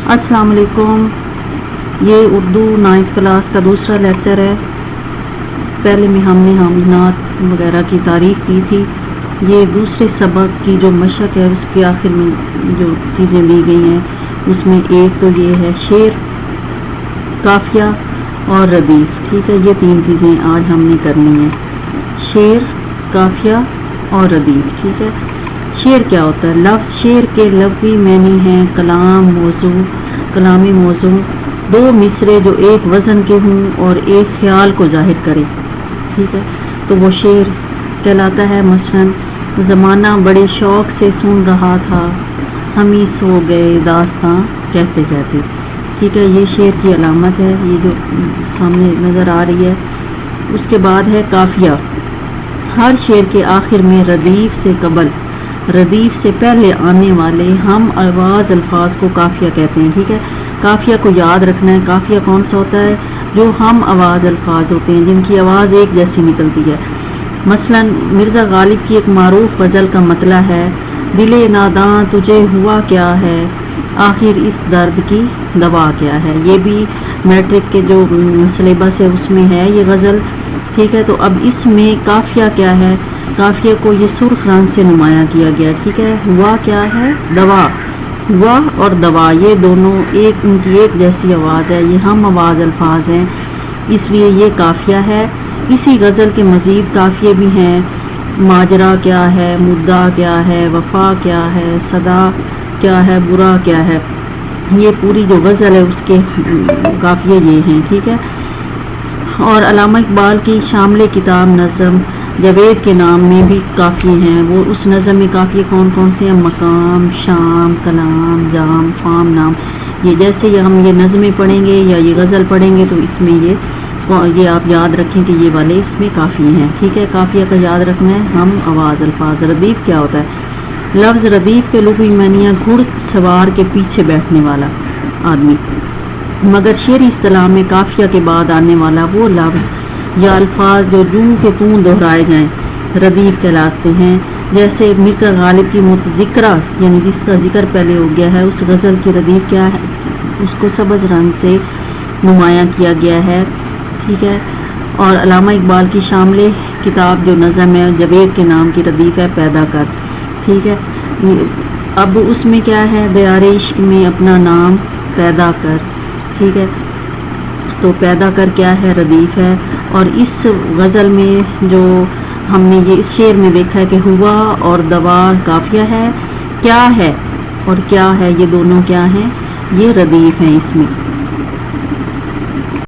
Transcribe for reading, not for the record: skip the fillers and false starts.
السلام علیکم. یہ اردو 9th کلاس کا دوسرا لیکچر ہے. پہلے میں ہم نے نعت وغیرہ کی تعریف کی تھی. یہ دوسرے سبق کی جو مشق ہے اس کے آخر میں جو چیزیں دی گئی ہیں اس میں ایک تو یہ ہے شعر، قافیہ اور ردیف. ٹھیک ہے، یہ تین چیزیں آج ہم نے کرنی ہیں، شعر، قافیہ اور ردیف. ٹھیک ہے. شعر کیا ہوتا ہے؟ لفظ شعر کے لغوی معنی ہیں کلامی موضوع، دو مصرے جو ایک وزن کے ہوں اور ایک خیال کو ظاہر کرے. ٹھیک ہے، تو وہ شعر کہلاتا ہے. مثلاً زمانہ بڑے شوق سے سن رہا تھا، ہم ہی سو گئے داستاں کہتے کہتے. ٹھیک ہے، یہ شعر کی علامت ہے، یہ جو سامنے نظر آ رہی ہے. اس کے بعد ہے قافیہ. ہر شعر کے آخر میں ردیف سے پہلے آنے والے ہم آواز الفاظ کو قافیہ کہتے ہیں. ٹھیک ہے، قافیہ کو یاد رکھنا ہے. قافیہ کون سا ہوتا ہے؟ جو ہم آواز الفاظ ہوتے ہیں جن کی آواز ایک جیسی نکلتی ہے. مثلاً مرزا غالب کی ایک معروف غزل کا مطلع ہے، دل ناداں تجھے ہوا کیا ہے، آخر اس درد کی دوا کیا ہے. یہ بھی میٹرک کے جو سلیبس ہے اس میں ہے یہ غزل. ٹھیک ہے، تو اب اس میں قافیہ کیا ہے؟ قافیہ کو یہ سرخ رنگ سے نمایاں کیا گیا. ٹھیک ہے، ہوا کیا ہے؟ دوا. ہوا اور دوا یہ دونوں ان کی ایک جیسی آواز ہے، یہ ہم آواز الفاظ ہیں، اس لیے یہ قافیہ ہے. اسی غزل کے مزید قافیے بھی ہیں. ماجرا کیا ہے، مدعا کیا ہے، وفا کیا ہے، صدا کیا ہے، برا کیا ہے. یہ پوری جو غزل ہے اس کے قافیے یہ ہیں. ٹھیک ہے. اور علامہ اقبال کی شامل کتاب نظم جاوید کے نام میں بھی قافیے ہیں. وہ اس نظم میں قافیے کون کون سے ہیں؟ مقام، شام، کلام، جام، فام، نام. یہ جیسے ہم یہ نظمیں پڑھیں گے یا یہ غزل پڑھیں گے تو اس میں یہ آپ یاد رکھیں کہ یہ والے اس میں قافیے ہیں. ٹھیک ہے، قافیہ کا یاد رکھنا ہے. ہم آواز الفاظ. ردیف کیا ہوتا ہے؟ لفظ ردیف کے لغوی معنی گھڑ سوار کے پیچھے بیٹھنے والا آدمی، مگر شعری اصطلاح میں قافیہ کے بعد آنے والا وہ لفظ یا الفاظ جو جوں کے توں دہرائے جائیں ردیف کہلاتے ہیں. جیسے مرزا غالب کی متذکرہ یعنی جس کا ذکر پہلے ہو گیا ہے اس غزل کی ردیف کیا ہے؟ اس کو سبز رنگ سے نمایاں کیا گیا ہے. ٹھیک ہے. اور علامہ اقبال کی شامل کتاب جو نظم ہے جاوید کے نام کی ردیف ہے پیدا کر. ٹھیک ہے. اب اس میں کیا ہے؟ دیار عشق میں اپنا نام پیدا کر. ٹھیک ہے، تو پیدا کر کیا ہے؟ ردیف ہے. اور اس غزل میں جو ہم نے یہ اس شعر میں دیکھا ہے کہ ہوا اور دوا قافیہ ہے، کیا ہے اور کیا ہے یہ دونوں کیا ہیں؟ یہ ردیف ہیں اس میں.